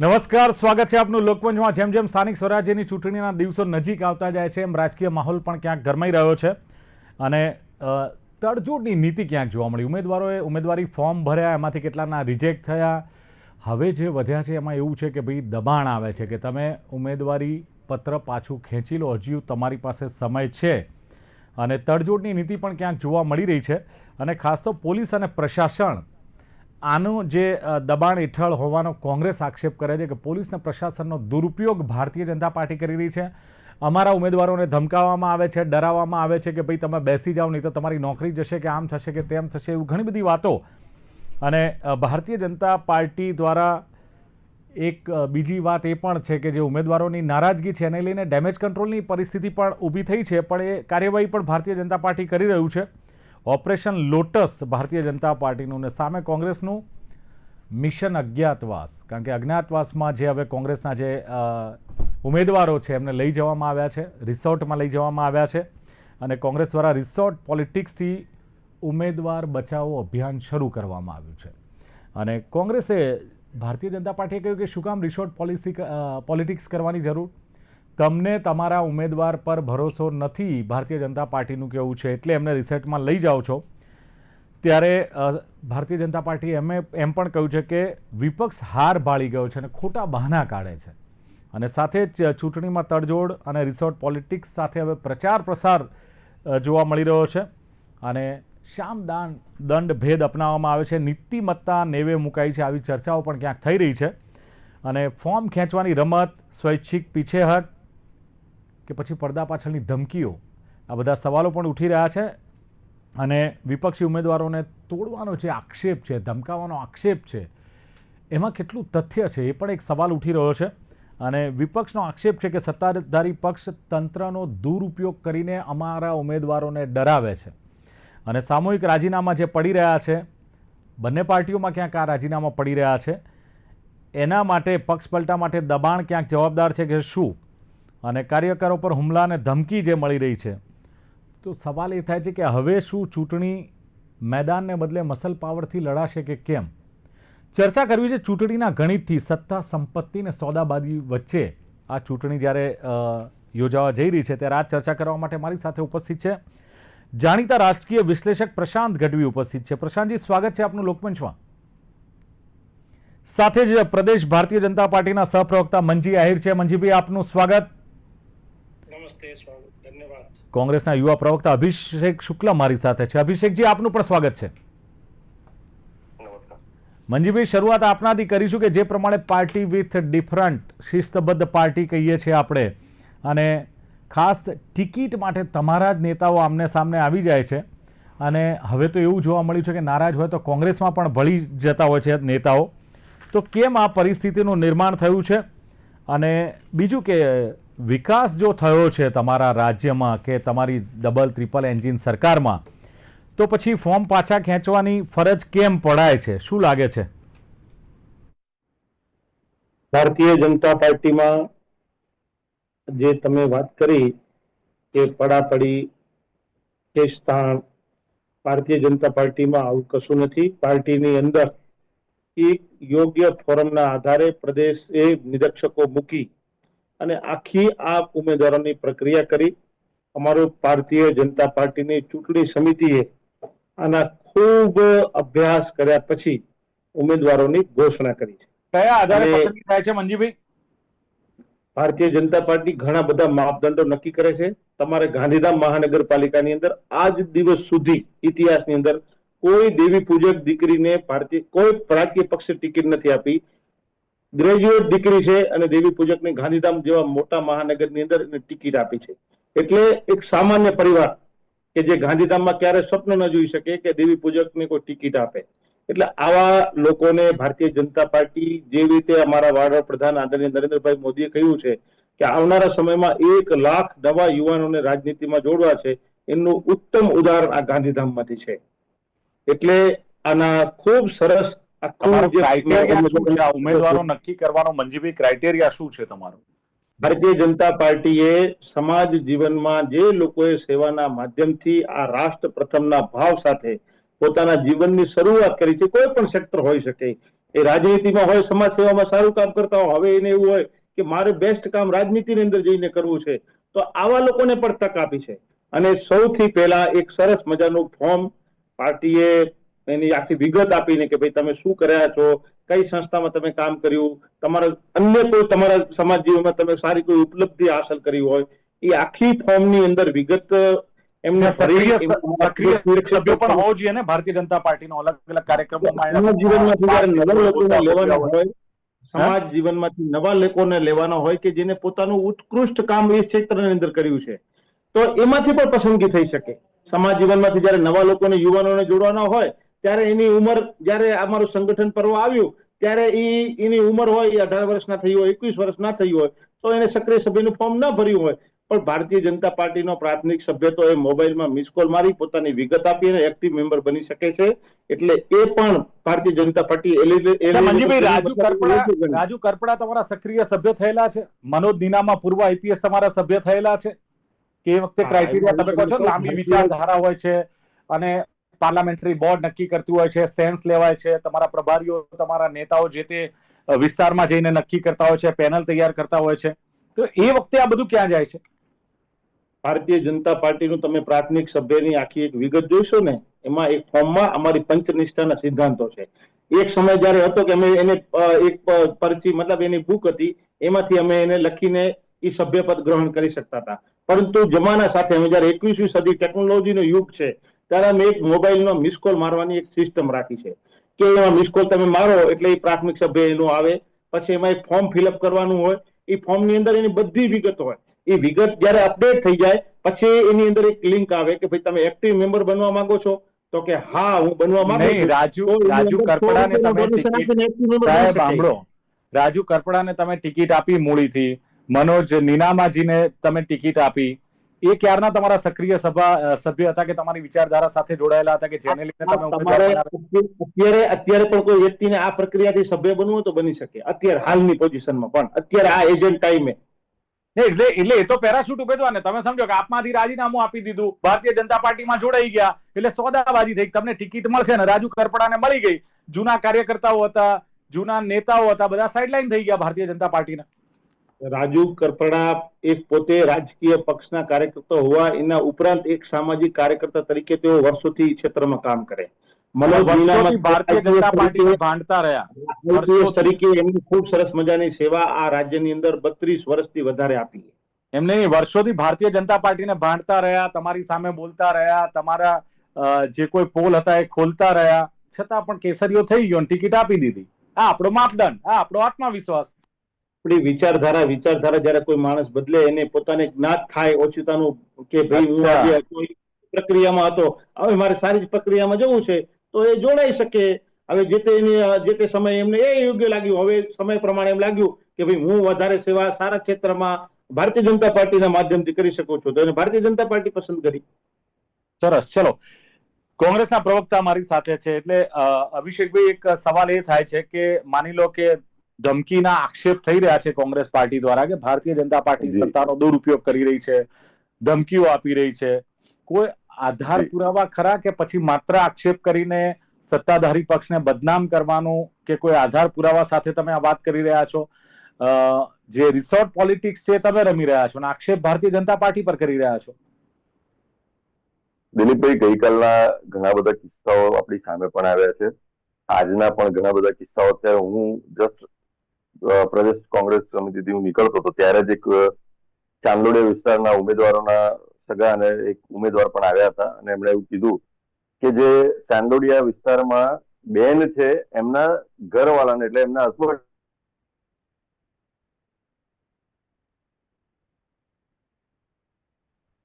નમસ્કાર, સ્વાગત છે આપનું લોકમંચમાં। જેમ જેમ સ્થાનિક સ્વરાજ્યની ચૂંટણીના દિવસો નજીક આવતા જાય છે એમ રાજકીય માહોલ પણ ક્યાંક ગરમાઈ રહ્યો છે અને તડજોડની નીતિ ક્યાંક જોવા મળી। ઉમેદવારોએ ઉમેદવારી ફોર્મ ભર્યા, એમાંથી કેટલાના રિજેક્ટ થયા। હવે જે વધ્યા છે એમાં એવું છે કે ભાઈ દબાણ આવે છે કે તમે ઉમેદવારી પત્ર પાછું ખેંચી લો, હજી તમારી પાસે સમય છે અને તડજોડની નીતિ પણ ક્યાંક જોવા મળી રહી છે। અને ખાસ તો પોલીસ અને પ્રશાસન આનું જે દબાણ હેઠળ હોવાનો કોંગ્રેસ આક્ષેપ કરે છે કે પોલીસ અને પ્રશાસનનો દુરુપયોગ ભારતીય જનતા પાર્ટી કરી રહી છે। અમારા ઉમેદવારોને ધમકાવવામાં આવે છે, ડરાવવામાં આવે છે કે ભાઈ તમે બેસી જાઓ નહીં તો તમારી નોકરી જશે કે આમ થશે કે તેમ થશે, એવું ઘણી બધી વાતો। અને ભારતીય જનતા પાર્ટી દ્વારા એક બીજી વાત એ પણ છે કે જે ઉમેદવારોની નારાજગી છે એને લઈને ડેમેજ કંટ્રોલની પરિસ્થિતિ પણ ઊભી થઈ છે, પણ એ કાર્યવાહી પણ ભારતીય જનતા પાર્ટી કરી રહ્યું છે। ઓપરેશન લોટસ ભારતીય જનતા પાર્ટીનું ને સામે કોંગ્રેસનું મિશન અજ્ઞાતવાસ, કારણ કે અજ્ઞાતવાસમાં જે હવે કોંગ્રેસના જે ઉમેદવારો છે એમને લઈ જવામાં આવ્યા છે, રિસોર્ટમાં લઈ જવામાં આવ્યા છે અને કોંગ્રેસ દ્વારા રિસોર્ટ પોલિટિક્સથી ઉમેદવાર બચાવો અભિયાન શરૂ કરવામાં આવ્યું છે। અને કોંગ્રેસે ભારતીય જનતા પાર્ટીએ કહ્યું કે શું કામ રિસોર્ટ પોલિટિક્સ કરવાની જરૂર, તમને તમારા ઉમેદવાર પર ભરોસો નથી, ભારતીય જનતા પાર્ટીનું કહેવું છે, એટલે એમને રિસોર્ટમાં લઈ જાઓ છો। ત્યારે ભારતીય જનતા પાર્ટીએ એમ પણ કહ્યું છે કે વિપક્ષ હાર ભાળી ગયો છે અને ખોટા બહાના કાઢે છે અને સાથે જ ચૂંટણીમાં તડજોડ અને રિસોર્ટ પોલિટિક્સ સાથે હવે પ્રચાર પ્રસાર જોવા મળી રહ્યો છે અને શામદાન દંડ ભેદ અપનાવવામાં આવે છે, નીતિમત્તા નેવે મુકાઈ છે, આવી ચર્ચાઓ પણ ક્યાંક થઈ રહી છે। અને ફોર્મ ખેંચવાની રમત, સ્વૈચ્છિક પીછેહટ કે પછી પડદા પાછળની ધમકીઓ, આ બધા સવાલો પણ ઉઠી રહ્યા છે અને વિપક્ષી ઉમેદવારોને તોડવાનો જે આક્ષેપ છે, ધમકાવવાનો આક્ષેપ છે, એમાં કેટલું તથ્ય છે એ પણ એક સવાલ ઉઠી રહ્યો છે। અને વિપક્ષનો આક્ષેપ છે કે સત્તાધારી પક્ષ તંત્રનો દુરુપયોગ કરીને અમારા ઉમેદવારોને ડરાવે છે અને સામૂહિક રાજીનામા જે પડી રહ્યા છે, બંને પાર્ટીઓમાં ક્યાંક આ રાજીનામા પડી રહ્યા છે, એના માટે પક્ષ પલટા માટે દબાણ ક્યાંક જવાબદાર છે કે શું? અને કાર્યકરો પર હુમલા અને ધમકી જે મળી રહી છે, તો સવાલ એ થાય છે કે હવે શું ચૂંટણી મેદાનને બદલે મસલ પાવરથી લડાશે કે કેમ? ચર્ચા કરવી છે ચૂંટણીના ગણિતથી, સત્તા, સંપત્તિ અને સોદાબાજી વચ્ચે આ ચૂંટણી જ્યારે યોજાવા જઈ રહી છે ત્યારે આ ચર્ચા કરવા માટે મારી સાથે ઉપસ્થિત છે જાણીતા રાજકીય વિશ્લેષક પ્રશાંત ગઢવી ઉપસ્થિત છે। પ્રશાંતજી, સ્વાગત છે આપનું લોકમંચમાં। સાથે જ પ્રદેશ ભારતીય જનતા પાર્ટીના સહપ્રવક્તા મંજી આહિર છે। મંજીભાઈ, આપનું સ્વાગત। નમસ્તે, ધન્યવાદ। કોંગ્રેસના યુવા પ્રવક્તા અભિષેક શુક્લા મારી સાથે છે। અભિષેકજી, આપનું પણ સ્વાગત છે। મંજીભાઈ, શરૂઆત આપનાથી કરીશું કે જે પ્રમાણે પાર્ટી વિથ ડિફરન્ટ, શિસ્તબદ્ધ પાર્ટી કહીએ છીએ આપણે, અને ખાસ ટિકિટ માટે તમારા જ નેતાઓ આમને સામને આવી જાય છે અને હવે તો એવું જોવા મળ્યું છે કે નારાજ હોય તો કોંગ્રેસમાં પણ ભળી જતા હોય છે નેતાઓ, તો કેમ આ પરિસ્થિતિનું નિર્માણ થયું છે? અને બીજું કે વિકાસ જો થયો છે તમારા રાજ્યમાં કે તમારી ડબલ ટ્રિપલ એન્જિન સરકારમાં, તો પછી ફોર્મ પાછા ખેંચવાની ફરજ કેમ પડાય છે? શું લાગે છે? ભારતીય જનતા પાર્ટીમાં જે તમે વાત કરી કે પડાપડી કે સ્થાન, ભારતીય જનતા પાર્ટીમાં આવું કશું નથી। પાર્ટીની અંદર એક યોગ્ય ફોરમના આધારે પ્રદેશે નિરીક્ષકો મૂકી અને આખી આ ઉમેદવારોની પ્રક્રિયા કરી। અમારું ભારતીય જનતા પાર્ટીની ચૂંટણી સમિતિએ આના ખૂબ અભ્યાસ કર્યા પછી ઉમેદવારોની ઘોષણા કરી છે। કયા આધારે પસંદગી થાય છે મંજીભાઈ? ભારતીય જનતા પાર્ટી ઘણા બધા માપદંડો નક્કી કરે છે। તમારે ગાંધીધામ મહાનગરપાલિકાની અંદર આજ દિવસ સુધી ઇતિહાસની અંદર કોઈ દેવી પૂજક દીકરીને કોઈ રાજકીય પક્ષે ટિકિટ નથી આપી। ગ્રેજ્યુએટ દીકરી છે અને દેવી પૂજકને ગાંધીધામ જેવા મોટા મહાનગરની અંદર ટિકિટ આપી છે। એટલે એક સામાન્ય પરિવાર કે જે ગાંધીધામમાં ક્યારે સ્વપ્ન ન જોઈ શકે કે દેવી પૂજકને કોઈ ટિકિટ આપે, એટલે આવા લોકોને ભારતીય જનતા પાર્ટી, જેવી રીતે અમારા વડાપ્રધાન આદરણીય નરેન્દ્રભાઈ મોદીએ કહ્યું છે કે આવનારા સમયમાં 1 લાખ નવા યુવાનોને રાજનીતિમાં જોડવા છે, એનું ઉત્તમ ઉદાહરણ આ ગાંધીધામમાંથી છે। એટલે આના ખૂબ સરસ ઉમેદવારો નક્કી કરવાનો મંજીભાઈ ક્રાઇટેરિયા શું છે તમારો? ભારતીય જનતા પાર્ટીએ સમાજ જીવનમાં જે લોકોએ સેવાના માધ્યમથી આ રાષ્ટ્ર પ્રથમના ભાવ સાથે પોતાના જીવનની શરૂઆત કરી છે, કોઈ પણ સેક્ટર હોઈ શકે, એ રાજનીતિમાં હોય, સમાજ સેવામાં સારું કામ કરતા હોય, હવે એને એવું હોય કે મારે બેસ્ટ કામ રાજનીતિની અંદર જઈને કરવું છે, તો આવા લોકોને પણ તક આપી છે. અને સૌથી પહેલા એક સરસ મજાનું ફોર્મ પાર્ટીએ એની આખી વિગત આપીને કે ભાઈ તમે શું કર્યા છો, કઈ સંસ્થામાં તમે કામ કર્યું, તમારા અન્ય કોઈ તમારા સમાજ જીવનમાં તમે સારી કોઈ ઉપલબ્ધિ હાંસલ કરી હોય, એ આખી ફોર્મની અંદર વિગત એમને સક્રિય સભ્યો પણ હોવો જોઈએ ને ભારતીય જનતા પાર્ટીનો અલગ અલગ કાર્યક્રમોમાં સમાજ જીવનમાંથી જયારે નવા લોકોને લેવાના હોય, સમાજ જીવનમાંથી નવા લોકોને લેવાના હોય કે જેને પોતાનું ઉત્કૃષ્ટ કામ એ ક્ષેત્રની અંદર કર્યું છે, તો એમાંથી પણ પસંદગી થઈ શકે. સમાજ જીવનમાંથી જયારે નવા લોકોને, યુવાનોને જોડવાના હોય ત્યારે એની ઉંમર, જયારે અમારું સંગઠન પર્વ આવ્યું ત્યારે એની ઉંમર હોય એ 18 વર્ષના થઈ હોય, 21 વર્ષ ના થઈ હોય, તો એને સક્રિય સભ્યનું ફોર્મ ના ભર્યું હોય, પણ ભારતીય જનતા પાર્ટીનો પ્રાથમિક સભ્ય તો એ મોબાઈલમાં મિસ કોલ મારી પોતાની વિગત આપી અને એક્ટિવ મેમ્બર બની શકે છે. એટલે એ પણ ભારતીય જનતા પાર્ટી રાજુ કરપડા તમારા સક્રિય સભ્ય થયેલા છે, મનોજ નીનામા પૂર્વ આઈપીએસ તમારા સભ્ય થયેલા છે કે એ વખતે ક્રાઇટેરિયા તમે કહો છો લાંબી વિચારધારા હોય છે અને પાર્લામેન્ટરી બોર્ડ નક્કી કરતું હોય છે, સેન્સ લેવાય છે, તમારા પ્રભારીઓ, તમારા નેતાઓ જે તે વિસ્તારમાં જઈને નક્કી કરતા હોય છે, પેનલ તૈયાર કરતા હોય છે, તો એ વખતે આ બધું ક્યાં જાય છે? ભારતીય જનતા પાર્ટીનું તમે પ્રાથમિક સભ્યની આખી એક વિગત જોઈશો ને, એમાં એક ફોર્મમાં અમારી પંચનિષ્ઠાના સિદ્ધાંતો છે. એક સમય જયારે હતો કે અમે એને એક પરચી, મતલબ એની બુક હતી, એમાંથી અમે એને લખીને એ સભ્યપદ ગ્રહણ કરી શકતા હતા. પરંતુ જમાના સાથે અમે જયારે 21મી સદી ટેકનોલોજીનો યુગ છે ત્યારે અમે એક મોબાઈલનો મિસ કોલ મારવાની એક સિસ્ટમ રાખી છે કે એમાં મિસ કોલ તમે મારો એટલે એ પ્રાથમિક સભ્ય એનો આવે. પછી એમાં એક ફોર્મ ફિલઅપ કરવાનું હોય, એ ફોર્મની અંદર એની બધી વિગત હોય. એ વિગત જયારે અપડેટ થઈ જાય પછી એની અંદર એક લિંક આવે કે ભાઈ તમે એક્ટિવ મેમ્બર બનવા માંગો છો, તો કે હા હું બનવા માંગુ છું. રાજુ કરપડાને તમે ટિકિટ, સાહેબ સાંભળો, રાજુ કરપડાને તમે ટિકિટ આપી મૂળીથી, મનોજ નીનામાજીને તમે ટિકિટ આપી, એ ક્યારના તમારા સક્રિય સભ્ય હતા કે તમારી વિચારધારા સાથે જોડાયેલા હતા કે જેને લઈને તમે અત્યારે પણ કોઈ વ્યક્તિને આ પ્રક્રિયાથી સભ્ય બનવું તો બની શકે, અત્યારે હાલની પોઝિશનમાં પણ, અત્યારે આ એજન્ટ ટાઈમે. એટલે એ તો પેરાશૂટ ઉભેદવા ને, તમે સમજો કે આપમાંથી રાજીનામું આપી દીધું, ભારતીય જનતા પાર્ટીમાં જોડાઈ ગયા, એટલે સોદાબાજી થઈ, તમને ટિકિટ મળશે ને રાજુ કરપડાને મળી ગઈ. જૂના કાર્યકર્તાઓ હતા, જૂના નેતાઓ હતા, બધા સાઇડલાઇન થઈ ગયા ભારતીય જનતા પાર્ટીના. રાજુ કરપડા એક પોતે રાજકીય પક્ષના કાર્યકર્તા હોવા એના ઉપરાંત એક સામાજિક કાર્યકર્તા તરીકે તેઓ વર્ષોથી ક્ષેત્રમાં કામ કરે. ભારતીય જનતા પાર્ટીને ભાંડતા રહ્યા તરીકે એમની ખૂબ સરસ મજાની સેવા આ રાજ્યની અંદર 32 વર્ષથી વધારે આપી. એમને વર્ષોથી ભારતીય જનતા પાર્ટીને ભાંડતા રહ્યા, તમારી સામે બોલતા રહ્યા, તમારા જે કોઈ પોલ હતા એ ખોલતા રહ્યા, છતાં પણ કેસરીઓ થઈ ગયો, ટિકિટ આપી દીધી. આ આપણો માપદંડ, આ આપણો આત્મવિશ્વાસ. આપણી વિચારધારા જયારે કોઈ માણસ બદલે, એને પોતાને જ્ઞાત થાય ઓછીતાનું કે ભાઈ હું આજે કોઈ પ્રક્રિયામાં હતો, હવે મારે સારી પ્રક્રિયામાં જવું છે, તો એ જોડાઈ શકે. હવે જે તે સમય એમને એ યોગ્ય લાગ્યું, હવે સમય પ્રમાણે એમ લાગ્યું કે ભાઈ હું વધારે સેવા સારા ક્ષેત્રમાં ભારતીય જનતા પાર્ટીના માધ્યમથી કરી શકું છું, તો એને ભારતીય જનતા પાર્ટી પસંદ કરી. સરસ. ચલો, કોંગ્રેસના પ્રવક્તા મારી સાથે છે, એટલે અભિષેકભાઈ, એક સવાલ એ થાય છે કે માની લો કે ધમકીના આક્ષેપ થઈ રહ્યા છે કોંગ્રેસ પાર્ટી દ્વારા કે ભારતીય જનતા પાર્ટી સત્તાનો દુરુપયોગ કરી રહી છે, ધમકીઓ આપી રહી છે. કોઈ આધાર પુરાવા ખરા કે પછી માત્ર આક્ષેપ કરીને સત્તાધારી પક્ષને બદનામ કરવાનું, કે કોઈ આધાર પુરાવા સાથે તમે આ વાત કરી રહ્યા છો? જે રિસોર્ટ પોલિટિક્સ છે તમે રમી રહ્યા છો અને આક્ષેપ ભારતીય જનતા પાર્ટી પર કરી રહ્યા છો. દિલીપભાઈ, ગઈકાલના ઘણા બધા કિસ્સાઓ આપણી સામે પણ આવ્યા છે, આજના પણ ઘણા બધા કિસ્સાઓ. અત્યારે હું જસ્ટ પ્રદેશ કોંગ્રેસ સમિતિથી હું નીકળતો હતો ત્યારે જ એક ચાંદોડિયા વિસ્તારના ઉમેદવારોના સગા અને એક ઉમેદવાર પણ આવ્યા હતા અને એમણે એવું કીધું કે જે ચાંદોડિયા વિસ્તારમાં બેન છે એમના ઘરવાળાને, એટલે એમના હસબન્ડ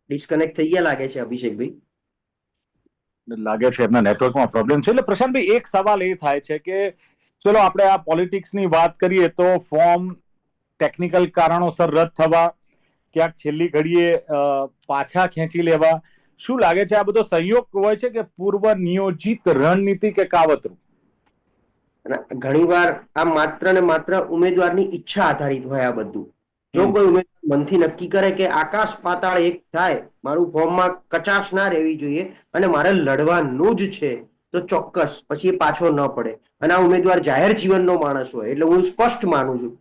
ડિસ્કનેક્ટ થઈ ગયા લાગે છે અભિષેકભાઈ. લાગે છે એમના નેટવર્કમાં પ્રોબ્લેમ છે. એટલે પ્રશાંતભાઈ, એક સવાલ એ થાય છે કે ચલો આપણે આ પોલિટિક્સની વાત કરીએ તો ફોર્મ ટેકનિકલ કારણોસર રદ થવા, ક્યાંક છેલ્લી ઘડીએ પાછા ખેંચી લેવા, શું લાગે છે આ બધો સંયોગ હોય છે કે પૂર્વ નિયોજિત રણનીતિ કે કાવતરું? ઘણીવાર આ માત્ર ને માત્ર ઉમેદવારની ઈચ્છા આધારિત હોય આ બધું. જો કોઈ ઉમેદવાર મનથી નક્કી કરે કે આકાશ પાતાળ એક થાય, મારું ફોર્મમાં કચાશ ના રહેવી જોઈએ અને મારે લડવાનું જ છે, તો ચોક્કસ પછી એ પાછો ન પડે. અને આ ઉમેદવાર જાહેર જીવનનો માણસ હોય એટલે હું સ્પષ્ટ માનું છું.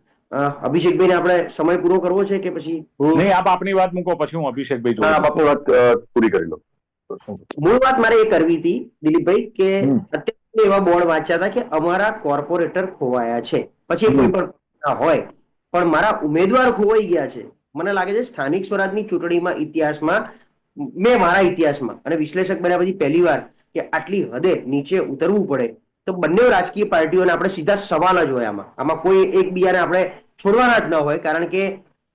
અભિષેકભાઈને આપણે સમય પૂરો કરવો છે કે પછી નહીં, આપ આપની વાત મૂકો, પછી હું અભિષેકભાઈ જોડે આપ આપની વાત પૂરી કરી લો. મૂળ વાત મારે એ કરવી હતી દિલીપભાઈ કે અત્યારે એવા બોર્ડ વાંચ્યા હતા કે અમારા કોર્પોરેટર ખોવાયા છે, પછી કોઈ પણ હોય પણ મારા ઉમેદવાર ખોવાઈ ગયા છે. મને લાગે છે સ્થાનિક સ્વરાજની ચૂંટણીમાં ઇતિહાસમાં મારા ઇતિહાસમાં અને વિશ્લેષક બન્યા પછી પહેલી વાર કે આટલી હદે નીચે ઉતરવું પડે. તો બંને રાજકીય પાર્ટીઓને આપણે સીધા સવાલ જ હોય આમાં કોઈ એકબીજાને આપણે છોડવાના જ ન હોય. કારણ કે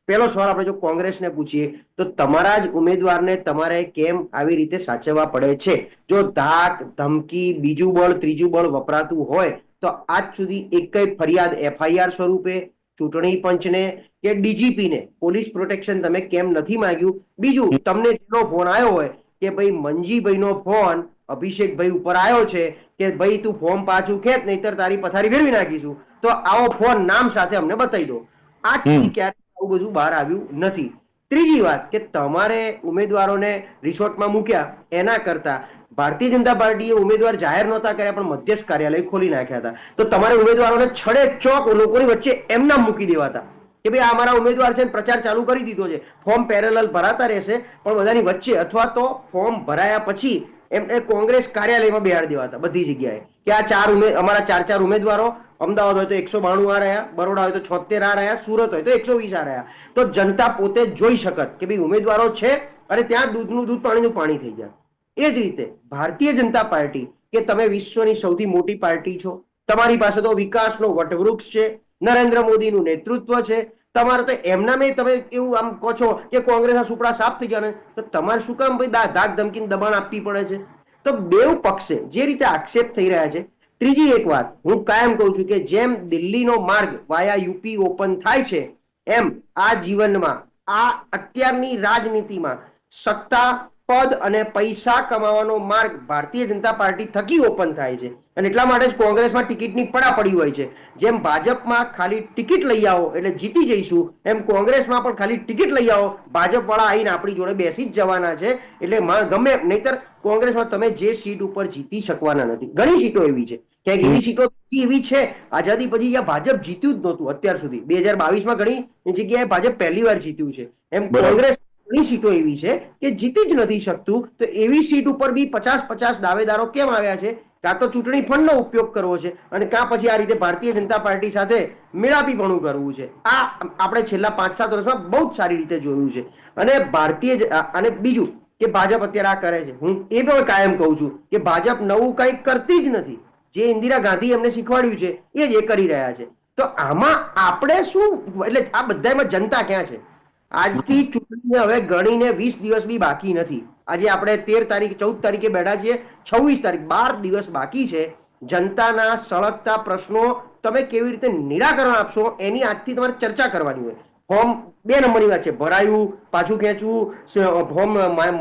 પહેલો સવાલ આપણે જો કોંગ્રેસને પૂછીએ તો તમારા જ ઉમેદવારને તમારે કેમ આવી રીતે સાચવવા પડે છે? જો ધાક ધમકી બીજું બળ ત્રીજું બળ વપરાતું હોય તો આજ સુધી એક ફરિયાદ FIR સ્વરૂપે ચૂંટણી પંચને કે DGPને પોલીસ પ્રોટેક્શન તમે કેમ નથી માંગ્યું? બીજું તમને જેનો ફોન આવ્યો હોય કે ભાઈ મંજીભાઈનો ફોન અભિષેકભાઈ ઉપર આવ્યો છે કે ભાઈ તું ફોર્મ પાછું ખેંચ નહીતર તારી પથારી ફેરવી નાખીશું, તો આવો ફોન નામ સાથે અમને બતાવી દો. આજ સુધી ક્યારે આવું બધું બહાર આવ્યું નથી. ત્રીજી વાત કે તમારે ઉમેદવારોને રિસોર્ટમાં મૂક્યા એના કરતા ભારતીય જનતા પાર્ટીએ ઉમેદવાર જાહેર નહોતા કર્યા પણ મધ્યસ્થ કાર્યાલય ખોલી નાખ્યા હતા. તો તમારે ઉમેદવારોને છડે ચોક લોકોની વચ્ચે એમના મૂકી દેવાતા કે ભાઈ આ અમારા ઉમેદવાર છે, પ્રચાર ચાલુ કરી દીધો છે, ફોર્મ પેરેલલ ભરાતા રહેશે પણ બધાની વચ્ચે, અથવા તો ફોર્મ ભરાયા પછી એમને કોંગ્રેસ કાર્યાલયમાં બેહાડી દેવાતા બધી જગ્યાએ કે આ અમારા ચાર ઉમેદવારો, અમદાવાદ હોય તો 192 આ રહ્યા, બરોડા હોય તો 76 આ રહ્યા, સુરત હોય તો 120 આ રહ્યા. તો જનતા પોતે જોઈ શકત કે ભાઈ ઉમેદવારો છે અને ત્યાં દૂધનું દૂધ પાણીનું પાણી થઈ જાય. એ જ રીતે ભારતીય જનતા પાર્ટી કે તમે વિશ્વની સૌથી મોટી પાર્ટી છો, તમારી પાસે તો વિકાસનો વટવૃક્ષ છે, નરેન્દ્ર મોદીનું નેતૃત્વ છે, તમારે તો એમના મેં તમે એવું આમ કહો છો કે કોંગ્રેસના સુપડા સાફ થઈ ગયા ને તો તમારે શું કામ ભાઈ ધાક ધમકીને દબાણ આપવી પડે છે? તો બેઉ પક્ષે જે રીતે આક્ષેપ થઈ રહ્યા છે. ત્રીજી એક વાત હું કાયમ કહું છું કે જેમ દિલ્હીનો માર્ગ વાયા યુપી ઓપન થાય છે એમ આ જીવનમાં આ અત્યારની રાજનીતિમાં સત્તા પદ અને પૈસા કમાવાનો માર્ગ ભારતીય જનતા પાર્ટી થકી ઓપન થાય છે. અને એટલા માટે જ કોંગ્રેસમાં ટિકિટની પડાપડી હોય છે. જેમ ભાજપમાં ખાલી ટિકિટ લઈ આવો એટલે જીતી જઈશું, એમ કોંગ્રેસમાં પણ ખાલી ટિકિટ લઈ આવો ભાજપ વાળા આવીને આપણી જોડે બેસી જ જવાના છે. એટલે ગમે નહીતર કોંગ્રેસમાં તમે જે સીટ ઉપર જીતી શકવાના નથી. ઘણી સીટો એવી છે, ક્યાંક એવી સીટો એવી છે આઝાદી પછી જ્યાં ભાજપ જીત્યું જ નહોતું અત્યાર સુધી. 2022માં ઘણી જગ્યાએ ભાજપ પહેલી વાર જીત્યું છે. એમ કોંગ્રેસ ઘણી સીટો એવી છે કે જીતી જ નથી શકતું. તો એવી સીટ ઉપર બી 50-50 દાવેદારો કેમ આવ્યા છે? કાં તો ચૂંટણી ફંડનો ઉપયોગ કરવો છે અને કાં પછી આ રીતે ભારતીય જનતા પાર્ટી સાથે મેળાપીપણું કરવું છે. આ આપણે છેલ્લા 5-7 વર્ષમાં બહુ જ સારી રીતે જોયું છે. અને અને બીજું કે ભાજપ અત્યારે આ કરે છે, હું એ પણ કાયમ કહું છું કે ભાજપ નવું કંઈક કરતી જ નથી. જે ઇન્દિરા ગાંધી એમને શીખવાડ્યું છે એ જ એ કરી રહ્યા છે. તો આમાં આપણે શું, એટલે આ બધામાં જનતા ક્યાં છે? આજથી ચૂંટણીને હવે ગણીને 20 દિવસ બી બાકી નથી. આજે આપણે 14 તારીખે બેઠા છીએ, 26 તારીખ 12 દિવસ બાકી છે. જનતાના સળગતા પ્રશ્નો તમે કેવી રીતે નિરાકરણ આપશો એની આજથી તમારે ચર્ચા કરવાની હોય. ફોર્મ 2 નંબરની વાત છે, ભરાયું પાછું ખેંચવું, ફોર્મ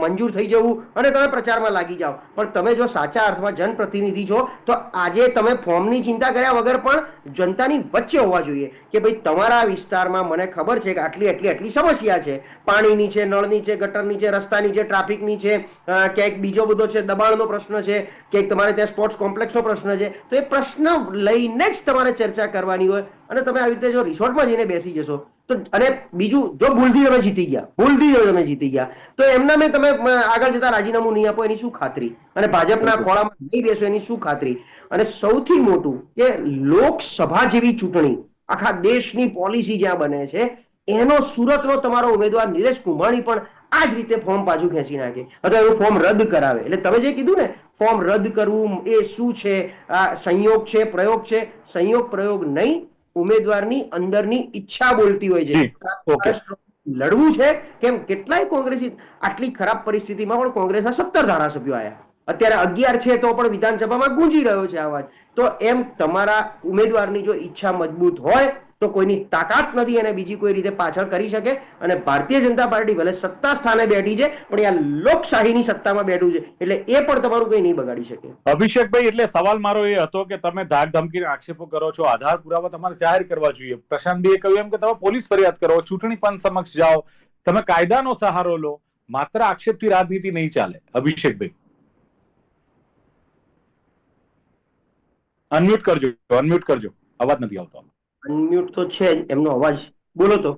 મંજૂર થઈ જવું અને તમે પ્રચારમાં લાગી જાઓ. પણ તમે જો સાચા અર્થમાં જનપ્રતિનિધિ છો તો આજે તમે ફોર્મની ચિંતા કર્યા વગર પણ જનતાની વચ્ચે હોવા જોઈએ કે ભાઈ તમારા વિસ્તારમાં મને ખબર છે કે આટલી સમસ્યા છે, પાણીની છે, નળની છે, ગટરની છે, રસ્તાની છે, ટ્રાફિકની છે, ક્યાંક બીજો બધો છે, દબાણનો પ્રશ્ન છે, ક્યાંક તમારે ત્યાં સ્પોર્ટ્સ કોમ્પ્લેક્સનો પ્રશ્ન છે. તો એ પ્રશ્ન લઈને જ તમારે ચર્ચા કરવાની હોય. અને તમે આવી રીતે જો રિસોર્ટમાં જઈને બેસી જશો તો, અને બીજું જો ભૂલથી તમે જીતી ગયા તો એમના મેં તમે આગળ જતા રાજીનામું નહીં આપો એની શું ખાતરી? અને ભાજપના ખોળામાં નહીં બેસો એની શું ખાતરી? અને સૌથી મોટું કે લોકસભા જેવી ચૂંટણી આખા દેશની પોલિસી જ્યાં બને છે એનો સુરતનો તમારો ઉમેદવાર નિલેશ કુંભાણી પણ આ જ રીતે ફોર્મ પાછું ખેંચી નાખે અથવા એનું ફોર્મ રદ કરાવે. એટલે તમે જે કીધું ને ફોર્મ રદ કરવું એ શું છે? આ સંયોગ છે, પ્રયોગ છે? સંયોગ પ્રયોગ નહીં, ઉમેદવારની અંદરની ઈચ્છા બોલતી હોય છે. લડવું છે કેમ? કેટલાય કોંગ્રેસી આટલી ખરાબ પરિસ્થિતિમાં પણ કોંગ્રેસના 17 ધારાસભ્યો આવ્યા, અત્યારે 11 છે તો પણ વિધાનસભામાં ગુંજી રહ્યો છે અવાજ. તો એમ તમારા ઉમેદવારની જો ઈચ્છા મજબૂત હોય તો કોઈની તાકાત નથી અને બીજી કોઈ રીતે પાછળ કરી શકે. અને ભારતીય જનતા પાર્ટી ભલે સત્તા સ્થાને બેઠી છે પણ આ લોકશાહીની સત્તામાં બેઠું છે એટલે એ પણ તમારું કંઈ નહીં બગાડી શકે. અભિષેકભાઈ, એટલે સવાલ મારો એ હતો કે તમે ધાક ધમકીના આક્ષેપો કરો છો, આધાર પુરાવા તમારે જાહેર કરવા જોઈએ. પ્રશાંતભાઈએ કહ્યું એમ કે તમે પોલીસ ફરિયાદ કરો, ચૂંટણી પંચ સમક્ષ જાઓ, તમે કાયદાનો સહારો લો. માત્ર આક્ષેપથી રાજનીતિ નહીં ચાલે. અભિષેકભાઈ અનમ્યુટ કરજો, અવાજ નથી આવતો. અનમ્યુટ તો છે જ, એમનો અવાજ બોલો તો.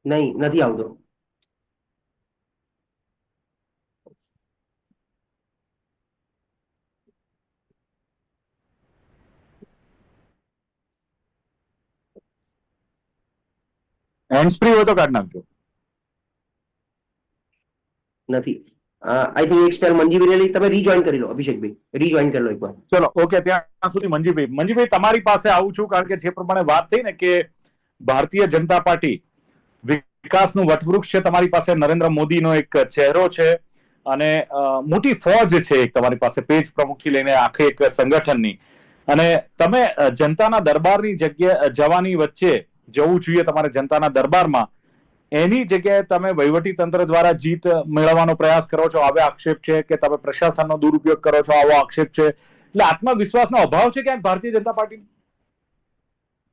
નહીં, નથી આવતો. હેન્ડ ફ્રી હોય તો કાઢ નાખજો. નથી. આઈ થિંક એક સ્પેર મંજીભાઈ તમે રીજોઈન કરી લો. અભિષેકભાઈ રીજોઈન કરી લો એકવાર. ચલો, ઓકે, ત્યાં સુધી મંજીભાઈ તમારી પાસે આવું છું, કારણ કે જે પ્રમાણે વાત થઈ ને કે ભારતીય જનતા પાર્ટી વિકાસનું વટવૃક્ષ છે, તમારી પાસે નરેન્દ્ર મોદીનો એક ચહેરો છે અને મોટી ફોજ છે એક તમારી પાસે, પેજ પ્રમુખથી લઈને આખે એક સંગઠનની, અને તમે જનતાના દરબારની જગ્યાએ જવાની વચ્ચે જવું જોઈએ તમારે જનતાના દરબારમાં, એની જગ્યાએ તમે વહીવટી તંત્ર દ્વારા જીત મેળવવાનો પ્રયાસ કરો છો, આવો આક્ષેપ છે કે તમે પ્રશાસનનો દુરુપયોગ કરો છો, આવો આક્ષેપ છે. એટલે આત્મવિશ્વાસનો અભાવ છે ક્યાંક ભારતીય જનતા પાર્ટી?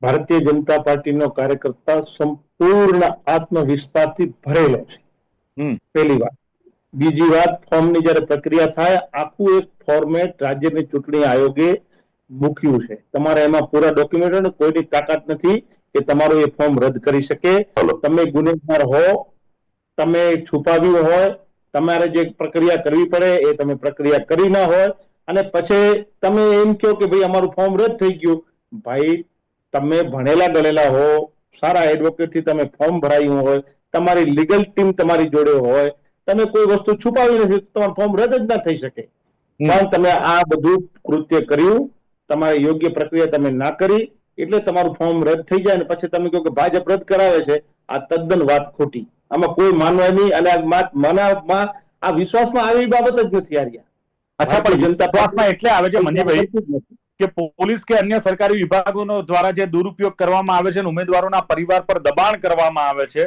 ભારતીય જનતા પાર્ટીનો કાર્યકર્તા સંપૂર્ણ આત્મવિશ્વાસથી ભરેલો છે, પહેલી વાત. બીજી વાત, ફોર્મની જયારે પ્રક્રિયા થાય, આખું એક ફોર્મેટ રાજ્યની ચૂંટણી આયોગે મૂક્યું છે. તમારે એમાં પૂરા ડોક્યુમેન્ટ, કોઈની તાકાત નથી કે તમારું એ ફોર્મ રદ કરી શકે. તમે ગુનેગાર હો, તમે છુપાવ્યું હોય, તમારે જે પ્રક્રિયા કરવી પડે એ તમે પ્રક્રિયા કરી ના હોય, અને પછી તમે એમ કહો કે ભાઈ અમારું ફોર્મ રદ થઈ ગયું. ભાઈ, તમે ભણેલા ગણેલા હો, સારા એડવોકેટથી તમે ફોર્મ ભરાયું હોય, તમારી લીગલ ટીમ તમારી જોડે હોય, તમે કોઈ વસ્તુ છુપાવી નથી, તમારું ફોર્મ રદ જ ના થઈ શકે. પણ તમે આ બધું કૃત્ય કર્યું, તમારી યોગ્ય પ્રક્રિયા તમે ના કરી, એટલે તમારું ફોર્મ રદ થઈ જાય, અને પછી તમે કહો કે ભાજપ રદ કરાવે છે. આ તદ્દન વાત ખોટી. આમાં કોઈ માનવા નહીં, અને આ વિશ્વાસમાં આવી બાબત જ નથી આર્યા. અચ્છા, પણ વિશ્વાસમાં એટલે આવે છે મંજીભાઈ કે પોલીસ કે અન્ય સરકારી વિભાગોનો દ્વારા જે દુરુપયોગ કરવામાં આવે છે, ઉમેદવારોના પરિવાર પર દબાણ કરવામાં આવે છે,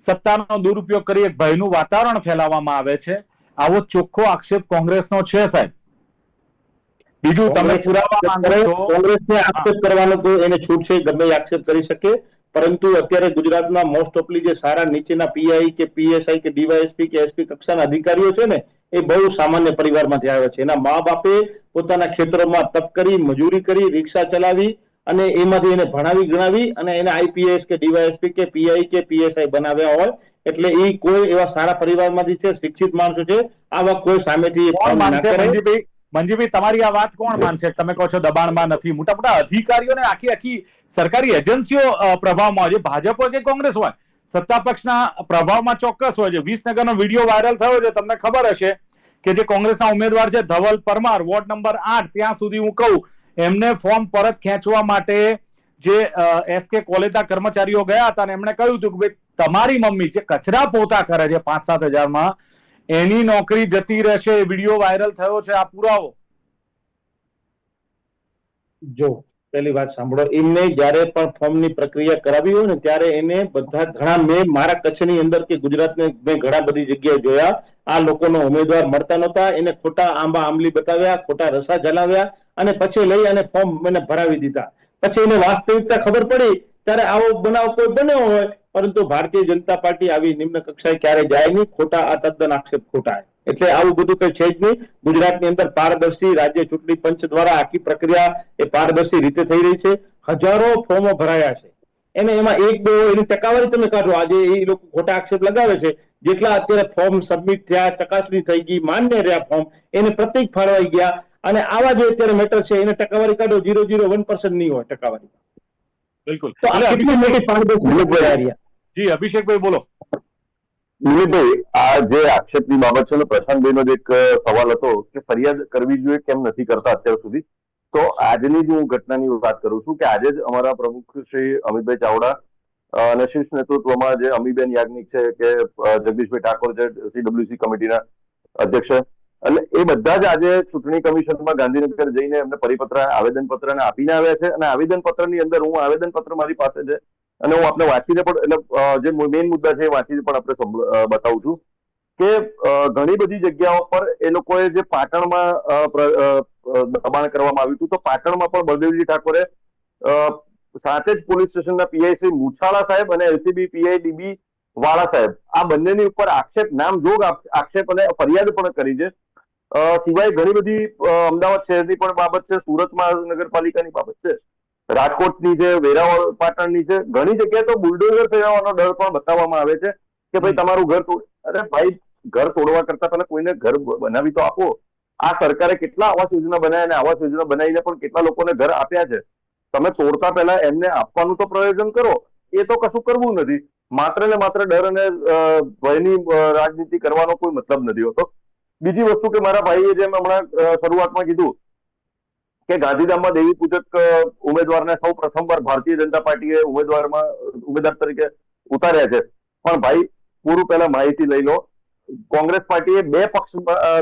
સત્તાનો દુરુપયોગ કરી એક ભયનું વાતાવરણ ફેલાવવામાં આવે છે, આવો ચોખ્ખો આક્ષેપ કોંગ્રેસનો છે સાહેબ. બીજું, તમે પુરાવા માંગો છો? કોંગ્રેસને આક્ષેપ કરવાનો તો એને છૂટ છે, ગમે આક્ષેપ કરી શકે, પરંતુ અત્યારે ગુજરાતના મોસ્ટ ઓફલી જે સારા નીચેના પીઆઈ કે પીએસઆઈ કે ડીવાયએસપી કે એસપી કક્ષાના અધિકારીઓ છે ને, એ બહુ સામાન્ય પરિવારમાંથી આવ્યા છે. એના મા બાપે પોતાના ક્ષેત્રોમાં તપ કરી, મજૂરી કરી, રિક્ષા ચલાવી, અને એમાંથી એને ભણાવી ગણાવી, અને એને આઈપીએસ કે ડીવાયએસપી કે પીઆઈ કે પીએસઆઈ બનાવ્યા હોય. એટલે એ કોઈ એવા સારા પરિવારમાંથી છે, શિક્ષિત માણસો છે. આવા કોઈ સામેથી મંજીભાઈ, તમારી આ વાત કોણ માનશે? તમે કહો છો દબાણમાં નથી, મોટા મોટા અધિકારીઓને આખી સરકારી એજન્સીઓ પ્રભાવમાં હોય છે, ભાજપ હોય કે કોંગ્રેસ હોય, સત્તા પક્ષના પ્રભાવમાં ચોક્કસ હોય છે. વિસનગરનો વિડીયો વાયરલ થયો છે, તમને ખબર હશે કે જે કોંગ્રેસના ઉમેદવાર છે ધવલ પરમાર, વોર્ડ નંબર 8, ત્યાં સુધી હું કહું, એમને ફોર્મ પરત ખેંચવા માટે જે એસકે કોલેજના કર્મચારીઓ ગયા હતા, અને એમણે કહ્યું હતું કે ભાઈ તમારી મમ્મી જે કચરા પોતા કરે છે 5-7 હજારમાં, એની નોકરી જતી રહેશે. વિડીયો વાયરલ થયો છે, આ પુરાવો. જો પહેલી વાત સાંભળો, એમને જયારે પણ ફોર્મની પ્રક્રિયા કરાવી હોય ને, ત્યારે એને ઘણા, મેં મારા કચ્છની અંદર કે ગુજરાતને મેં ઘણા બધી જગ્યાએ જોયા, આ લોકોનો ઉમેદવાર મળતા નહોતા, એને ખોટા આંબા આંબલી બતાવ્યા, ખોટા રસા જલાવ્યા, અને પછી લઈ અને ફોર્મ એને ભરાવી દીધા. પછી એને વાસ્તવિકતા ખબર પડી ત્યારે આવો બનાવ કોઈ બન્યો હોય, પરંતુ ભારતીય જનતા પાર્ટી આવી નિમ્ન કક્ષાએ ક્યારે જાય નહીં. ખોટા, આ તદ્દન આક્ષેપ ખોટા. એટલે આવું બધું કઈ છે જ નહીં. ગુજરાતની અંદર પારદર્શી રાજ્ય ચૂંટણી પંચ દ્વારા આખી પ્રક્રિયા એ પારદર્શી રીતે થઈ રહી છે. હજારો ફોર્મો ભરાયા છે, એને એમાં એક બે એની ટકાવારી તમે કાઢો. આજે એ લોકો ખોટા આક્ષેપ લગાવે છે, જેટલા અત્યારે ફોર્મ સબમિટ થયા, ચકાસણી થઈ ગઈ, માન્ય રહ્યા ફોર્મ, એને પ્રતિક ફાળવાઈ ગયા, અને આવા જે અત્યારે મેટર છે એને ટકાવારી કાઢો, 0.01% નહીં હોય ટકાવારી. બિલકુલ. તો આ કેટલી મોટી પારદર્શી. જી અભિષેકભાઈ બોલો. દિલીપભાઈ, આ જે આક્ષેપની બાબત છે, પ્રશાંતભાઈનો જ એક સવાલ હતો કે ફરિયાદ કરવી જોઈએ, કેમ નથી કરતા અત્યાર સુધી. તો આજની જ હું ઘટનાની વાત કરું છું કે આજે જ અમારા પ્રમુખ શ્રી અમિતભાઈ ચાવડા અને શીર્ષ નેતૃત્વમાં જે અમીબેન યાજ્ઞિક છે કે જગદીશભાઈ ઠાકોર છે, સીડબ્લ્યુસી કમિટીના અધ્યક્ષ, એટલે એ બધા જ આજે ચૂંટણી કમિશનમાં ગાંધીનગર જઈને એમને પરિપત્ર, આવેદનપત્રને આપીને આવ્યા છે. અને આવેદનપત્રની અંદર, હું આવેદનપત્ર મારી પાસે છે અને હું આપને વાંચીને પણ, એટલે જે મેઇન મુદ્દા છે એ વાંચીને પણ આપણે બતાવું છું કે ઘણી બધી જગ્યાઓ પર એ લોકોએ જે પાટણમાં દબાણ કરવામાં આવ્યું હતું, તો પાટણમાં પણ બળદેવજી ઠાકોરે સાથે જ પોલીસ સ્ટેશનના પીઆઈ શ્રી મુછાળા સાહેબ અને એલસીબી પીઆઈ ડીબી વાળા સાહેબ, આ બંનેની ઉપર આક્ષેપ, નામજોગ આક્ષેપ અને ફરિયાદ પણ કરી છે. સિવાય ઘણી બધી અમદાવાદ શહેરની પણ બાબત છે, સુરત મહાનગરપાલિકાની બાબત છે, રાજકોટની છે, વેરાવળ પાટણની છે. ઘણી જગ્યાએ તો બુલડોઝર ફેરવવાનો ડર પણ બતાવવામાં આવે છે કે ભાઈ તમારું ઘર અરે ભાઈ, ઘર તોડવા કરતા પહેલા કોઈને ઘર બનાવી તો આપો. આ સરકારે કેટલા આવાસ યોજના બનાવ્યા અને આવાસ યોજના બનાવીને પણ કેટલા લોકોને ઘર આપ્યા છે. તમે તોડતા પહેલા એમને આપવાનું તો પ્રયોજન કરો. એ તો કશું કરવું નથી. માત્ર ને માત્ર ડર અને ભયની રાજનીતિ કરવાનો કોઈ મતલબ નથી હોતો. બીજી વસ્તુ કે મારા ભાઈએ જેમ હમણાં શરૂઆતમાં કીધું કે ગાંધીધામમાં દેવી પૂજક ઉમેદવારને સૌ પ્રથમવાર ભારતીય જનતા પાર્ટીએ ઉમેદવાર તરીકે ઉતાર્યા છે. પણ ભાઈ, પૂરું પહેલા માહિતી લઈ લો. કોંગ્રેસ પાર્ટીએ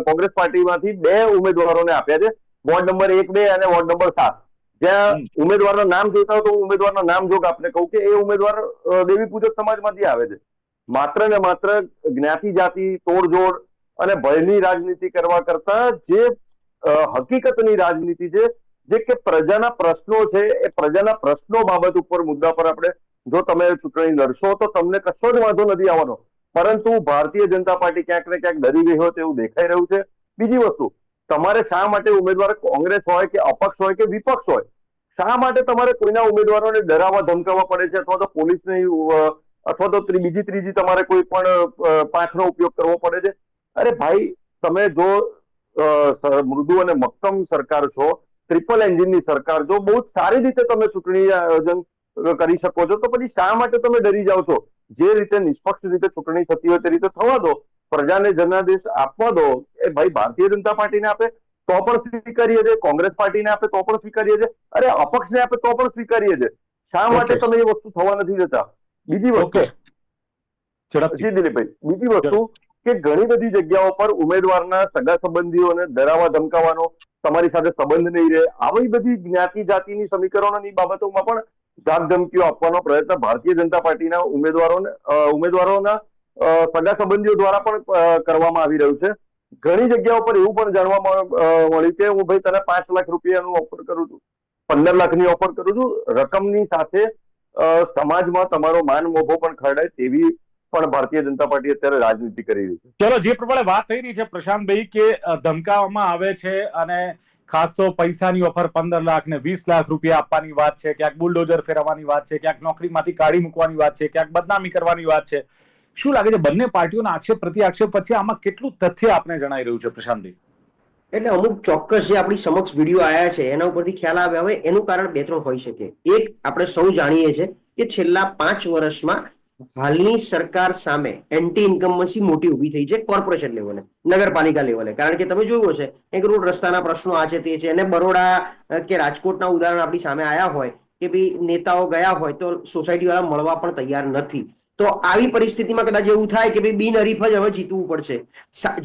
કોંગ્રેસ પાર્ટીમાંથી 2 ઉમેદવારોને આપ્યા છે, વોર્ડ નંબર 1, 2 અને વોર્ડ નંબર 7. જ્યાં ઉમેદવારનું નામ જોઈતા હોય તો ઉમેદવારના નામ જોગ આપને કહું કે એ ઉમેદવાર દેવી પૂજક સમાજમાંથી આવે છે. માત્ર ને માત્ર જ્ઞાતિ જાતિ તોડજોડ અને ભયની રાજનીતિ કરવા કરતા જે હકીકતની રાજનીતિ છે, જે કે પ્રજાના પ્રશ્નો છે, એ પ્રજાના પ્રશ્નો બાબત ઉપર મુદ્દા પર આપણે જો તમે ચૂંટણી લડશો તો તમને કશો જ વાંધો નથી આવવાનો. પરંતુ ભારતીય જનતા પાર્ટી ક્યાંક ને ક્યાંક ડરી ગઈ હોય તેવું દેખાઈ રહ્યું છે. બીજી વસ્તુ, તમારે શા માટે ઉમેદવાર કોંગ્રેસ હોય કે અપક્ષ હોય કે વિપક્ષ હોય, શા માટે તમારે કોઈના ઉમેદવારોને ડરાવવા ધમકાવવા પડે છે, અથવા તો પોલીસને અથવા તો ત્રીજી તમારે કોઈ પણ પાંખનો ઉપયોગ કરવો પડે છે? અરે ભાઈ, તમે જો મૃદુ અને મક્કમ સરકાર છો, ટ્રિપલ એન્જિનની સરકાર છો, બહુ સારી રીતે તમે ચૂંટણી આયોજન કરી શકો છો, તો પછી શા માટે તમે ડરી જાઓ છો? જે રીતે નિષ્પક્ષ રીતે ચૂંટણી થતી હોય તે રીતે થવા દો, પ્રજાને જનાદેશ આપવા દો. એ ભાઈ, ભારતીય જનતા પાર્ટીને આપે તો પણ સ્વીકારીએ છે, કોંગ્રેસ પાર્ટીને આપે તો પણ સ્વીકારીએ છે, અરે અપક્ષને આપે તો પણ સ્વીકારીએ છે. શા માટે તમે એ વસ્તુ થવા નથી દેતા? બીજી વસ્તુ, દિલીપભાઈ, બીજી વસ્તુ કે ઘણી બધી જગ્યાઓ પર ઉમેદવારના સગા સંબંધીઓને ડરાવવા ધમકાવવાનો, તમારી સાથે સંબંધ નહીં રહે, આવી બધી જ્ઞાતિ જાતિની સમીકરણોની બાબતોમાં પણ ધાકધમકીઓ આપવાનો પ્રયત્ન ભારતીય જનતા પાર્ટીના ઉમેદવારોના સગા સંબંધીઓ દ્વારા પણ કરવામાં આવી રહ્યું છે. ઘણી જગ્યાઓ પર એવું પણ જાણવા મળ્યું કે હું ભાઈ તને 5 લાખ રૂપિયાનું ઓફર કરું છું, 15 લાખની ઓફર કરું છું, રકમની સાથે સમાજમાં તમારો માન મોભો પણ ખરડાય તેવી પણ ભારતીય જનતા પાર્ટી અત્યારે રાજનીતિ કરી રહી છે. ચલો, જે પ્રમાણે વાત થઈ રહી છે પ્રશાંતભાઈ કે ધમકાવવામાં આવે છે અને ખાસ તો પૈસાની ઓફર 15 લાખ ને 20 લાખ રૂપિયા આપવાની વાત છે, ક્યાંક બુલડોઝર ફેરવવાની વાત છે, ક્યાંક નોકરીમાંથી કાઢી મૂકવાની વાત છે, ક્યાંક બદનામી કરવાની વાત છે. શું લાગે છે, બંને પાર્ટીઓના આક્ષેપ પ્રતિ આક્ષેપ વચ્ચે આમાં કેટલું તથ્ય આપને જણાઈ રહ્યું છે પ્રશાંતભાઈ? એટલે અમુક ચોક્કસ જે આપણી સમક્ષ વિડીયો આવ્યા છે એના ઉપરથી ખ્યાલ આવે. હવે એનું કારણ 2-3 હોઈ શકે. એક, આપણે સૌ જાણીએ છીએ કે છેલ્લા 5 વર્ષમાં હાલની સરકાર સામે એન્ટી ઇન્કમ્બન્સી મોટી ઉભી થઈ છે, કોર્પોરેશન લેવલે, નગરપાલિકા લેવલે. કારણ કે તમે જોયું હશે એક રોડ રસ્તાના પ્રશ્નો આ છે તે છે, અને બરોડા કે રાજકોટના ઉદાહરણ આપણી સામે આવ્યા હોય કે ભાઈ નેતાઓ ગયા હોય તો સોસાયટી વાળા મળવા પણ તૈયાર નથી. તો આવી પરિસ્થિતિમાં કદાચ એવું થાય કે ભાઈ બિનહરીફ જ હવે જીતવું પડશે.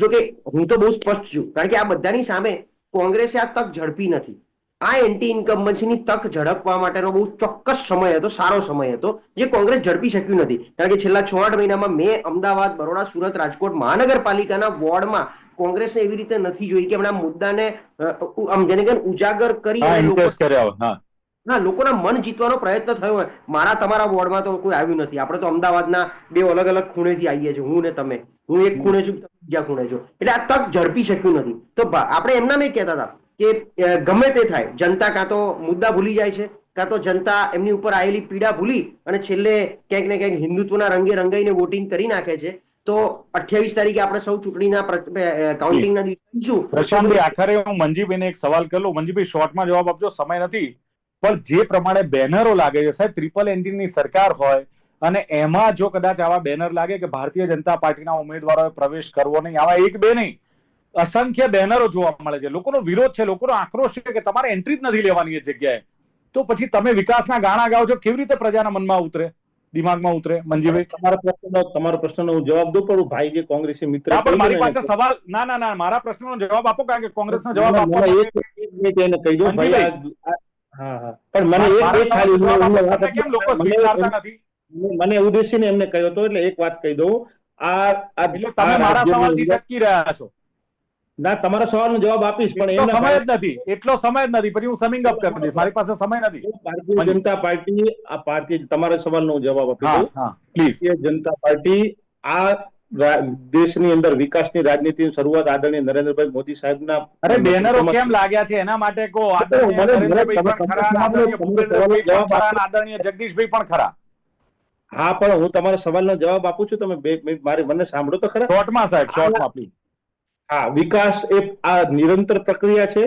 જો કે હું તો બહુ સ્પષ્ટ છું, કારણ કે આ બધાની સામે કોંગ્રેસે આ તક ઝડપી નથી. આ એન્ટી ઇન્કમ્બન્સીની તક ઝડપવા માટેનો બહુ ચોક્કસ સમય હતો, સારો સમય હતો, જે કોંગ્રેસ ઝડપી શક્યું નથી. કારણ કે છેલ્લા 6-8 મહિનામાં મેં અમદાવાદ, બરોડા, સુરત, રાજકોટ મહાનગરપાલિકાના વોર્ડમાં કોંગ્રેસને એવી રીતે નથી જોઈ કે એમના મુદ્દાને જેને કે ઉજાગર કરી લોકોના મન જીતવાનો પ્રયત્ન થયો હોય. મારા તમારા વોર્ડમાં તો કોઈ આવ્યું નથી. આપણે તો અમદાવાદના 2 અલગ અલગ ખૂણેથી આવીએ છીએ, હું ને તમે. હું એક ખૂણે છું, તમે બીજા ખૂણે છો. એટલે આ તક ઝડપી શક્યું નથી. તો આપણે એમના મેં કહેતા હતા કે ગમે તે થાય, જનતા કાં તો મુદ્દા ભૂલી જાય છે, કાં તો જનતા એમની ઉપર આવેલી પીડા ભૂલી અને છેલ્લે ક્યાંક ને ક્યાંક હિન્દુત્વના રંગે રંગાઈને વોટિંગ કરી નાખે છે. તો 28 તારીખે આપણે સૌ ચૂંટણીના કાઉન્ટિંગના દિવસે શું. પ્રશાંતભાઈ, આખરે હું મંજીભાઈને એક સવાલ કરું. મંજીભાઈ, શોર્ટમાં જવાબ આપજો, સમય નથી. પણ જે પ્રમાણે બેનરો લાગે છે, સાહેબ, ટ્રિપલ એન્જિનની સરકાર હોય અને એમાં જો કદાચ આવા બેનર લાગે કે ભારતીય જનતા પાર્ટીના ઉમેદવારોએ પ્રવેશ કરવો નહીં, આવા 1-2 નહીં, અસંખ્ય બેનરો જોવા મળે છે. લોકોનો વિરોધ છે, લોકોનો આક્રોશ છે કે તમારે એન્ટ્રી જ નથી લેવાની એ જગ્યાએ. તો પછી તમે વિકાસના ગાણા ગાઓ છો, કેવી રીતે પ્રજાના મનમાં ઉતરે, દિમાગમાં ઉતરે? મંજીભાઈ, તમારો પ્રશ્નનો હું જવાબ દઉં, પણ ભાઈ જે કોંગ્રેસી મિત્ર, મારી પાસે સવાલ ના, મારા પ્રશ્નનો જવાબ આપો, કારણ કે કોંગ્રેસનો જવાબ આપો. કહી દો ભાઈ. હા, પણ મને કેમ લોકો સ્વીકારતા નથી? મને ઉદ્દેશીને એમને કહ્યો હતો, એટલે એક વાત કહી દઉં. તમે મારા સવાલથી છટકી રહ્યા છો. ના, તમારા સવાલનો જવાબ આપીશ, પણ એટલો સમય જ નથી. પછી હું સમિંગ અપ કરી દઈશ, મારી પાસે સમય નથી. ભારતીય જનતા પાર્ટી તમારા સવાલનો જવાબ આપી દઉં. પ્લીઝ. ભારતીય જનતા પાર્ટી આ દેશની અંદર વિકાસની રાજનીતિની શરૂઆત આદરણીય નરેન્દ્રભાઈ મોદી સાહેબના અરે બેનરો કેમ લાગ્યા છે એના માટે કહો. આદરણીય નરેન્દ્રભાઈ પણ ખરા, આદરણીય ભૂપેન્દ્રભાઈ પણ ખરા, આદરણીય જગદીશભાઈ પણ ખરા. હા, પણ હું તમારા સવાલનો જવાબ આપું છું, તમે 2 મિનિટ મને સાંભળો તો ખરા. શોર્ટમાં સાહેબ, શોર્ટમાં પ્લીઝ. હા, વિકાસ એ આ નિરંતર પ્રક્રિયા છે.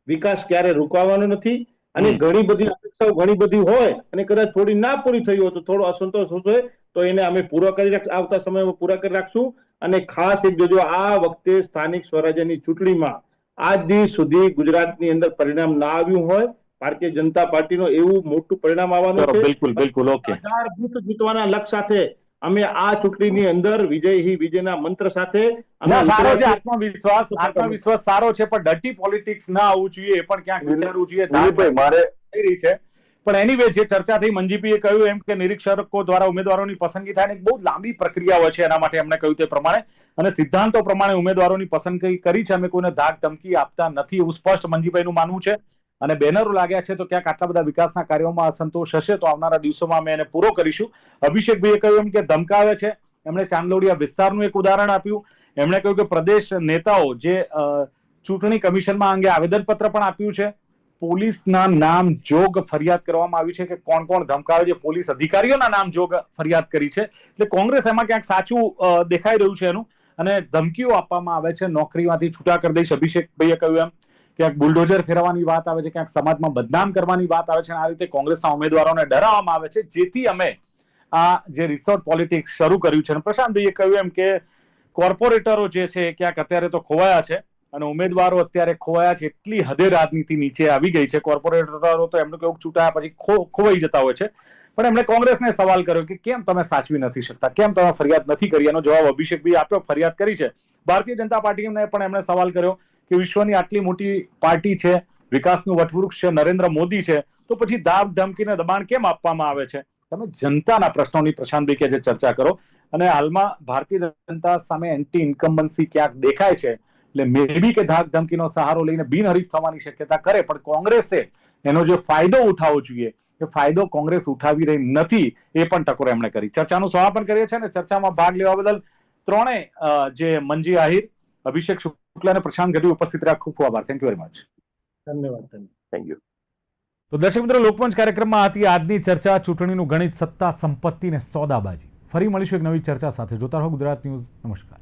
વિકાસ ક્યારે રોકવાનો નથી. અને ઘણી બધી અપેક્ષાઓ ઘણી બધી હોય અને કદાચ થોડી ના પૂરી થઈ હોય તો થોડો અસંતોષ હોય તો એને અમે પૂરો કરી આવતા સમયમાં પૂરા કરી રાખશું. અને ખાસ એક જોજો, આ વખતે સ્થાનિક સ્વરાજ્યની ચૂંટણીમાં આજ દિવસ સુધી ગુજરાતની અંદર પરિણામ ના આવ્યું હોય. ભારતીય જનતા પાર્ટીનું એવું મોટું પરિણામ આવવાનું છે. બિલકુલ બિલકુલ, ઓકે. 1000 બૂથ જીતવાના લક્ષ્ય સાથે અમે આ ચૂંટણીની અંદર વિજય હી વિજયના મંત્ર સાથે સારો છે. આત્મવિશ્વાસ સારો છે, પણ ડર્ટી પોલિટિક્સ ના આવવું જોઈએ એ પણ ક્યાંક વિચારવું જોઈએ. મારે થઈ રહી છે. પણ એનીવે જે ચર્ચા થઈ, મંજીભાઈએ કહ્યું એમ કે નિરીક્ષકો દ્વારા ઉમેદવારોની પસંદગી થાય, બહુ લાંબી પ્રક્રિયા હોય છે. એના માટે એમણે કહ્યું તે પ્રમાણે અને સિદ્ધાંતો પ્રમાણે ઉમેદવારોની પસંદગી કરી છે. અમે કોઈને ધાક ધમકી આપતા નથી એવું સ્પષ્ટ મંજીભાઈનું માનવું છે. અને બેનરો લાગ્યા છે તો ક્યાંક આટલા બધા વિકાસના કાર્યોમાં અસંતોષ હશે તો આવનારા દિવસોમાં અમે એને પૂરો કરીશું. અભિષેકભાઈએ કહ્યું એમ કે ધમકાવે છે. એમણે ચાંદલોડિયા વિસ્તારનું એક ઉદાહરણ આપ્યું. એમણે કહ્યું કે પ્રદેશ નેતાઓ જે ચૂંટણી કમિશનમાં અંગે આવેદનપત્ર પણ આપ્યું છે. પોલીસના નામ જોગ ફરિયાદ કરવામાં આવી છે કે કોણ કોણ ધમકાવે છે. પોલીસ અધિકારીઓના નામ જોગ ફરિયાદ કરી છે. એટલે કોંગ્રેસ એમાં ક્યાંક સાચું દેખાઈ રહ્યું છે એનું. અને ધમકીઓ આપવામાં આવે છે, નોકરીમાંથી છૂટા કરી દઈશ. અભિષેકભાઈએ કહ્યું એમ ક્યાંક બુલડોઝર ફેરવવાની વાત આવે છે, ક્યાંક સમાજમાં બદનામ કરવાની વાત આવે છે. આ રીતે કોંગ્રેસના ઉમેદવારોને ડરાવવામાં આવે છે, જેથી અમે આ જે રિસોર્ટ પોલિટિક્સ શરૂ કર્યું છે. પ્રશાંતભાઈએ કહ્યું એમ કે કોર્પોરેટરો જે છે ક્યાંક અત્યારે તો ખોવાયા છે અને ઉમેદવારો અત્યારે ખોવાયા છે. એટલી હદે રાજનીતિ નીચે આવી ગઈ છે. કોર્પોરેટરો તો એમનું કેવું ચૂંટાયા પછી ખોવાઈ જતા હોય છે. પણ એમણે કોંગ્રેસને સવાલ કર્યો કે કેમ તમે સાચવી નથી શકતા, કેમ તમે ફરિયાદ નથી કરી. એનો જવાબ અભિષેકભાઈ આપ્યો, ફરિયાદ કરી છે. ભારતીય જનતા પાર્ટીને પણ એમણે સવાલ કર્યો કે વિશ્વની આટલી મોટી પાર્ટી છે, વિકાસનું વટવૃક્ષ છે, નરેન્દ્ર મોદી છે, તો પછી ધાક ધમકીને દબાણ કેમ આપવામાં આવે છે. તમે જનતાના પ્રશ્નોની પ્રશાંતભાઈ કે જે ચર્ચા કરો. અને હાલમાં ભારતીય જનતા સામે એન્ટી ઇન્કમ્બન્સી ક્યાંક દેખાય છે. એટલે મે બી કે ધાક ધમકીનો સહારો લઈને બિનહરીફ થવાની શક્યતા કરે. પણ કોંગ્રેસે એનો જે ફાયદો ઉઠાવવો જોઈએ એ ફાયદો કોંગ્રેસ ઉઠાવી રહી નથી, એ પણ ટકોર એમણે કરી. ચર્ચાનું સમાપન કરીએ છીએ અને ચર્ચામાં ભાગ લેવા બદલ ત્રણેય જે મંજી આહિર, અભિષેક શુક્લા અને પ્રશાંત ગઢવી ઉપસ્થિત રહ્યા. ખૂબ ખૂબ આભાર. Thank you very much. ધન્યવાદ. Thank you. તો દર્શક મિત્રો, લોકમંચ કાર્યક્રમમાં હતી આજની ચર્ચા, ચૂંટણીનું ગણિત, સત્તા, સંપત્તિ ને સોદાબાજી. ફરી મળીશું એક નવી ચર્ચા સાથે. જોતા રહો ગુજરાત ન્યૂઝ. નમસ્કાર.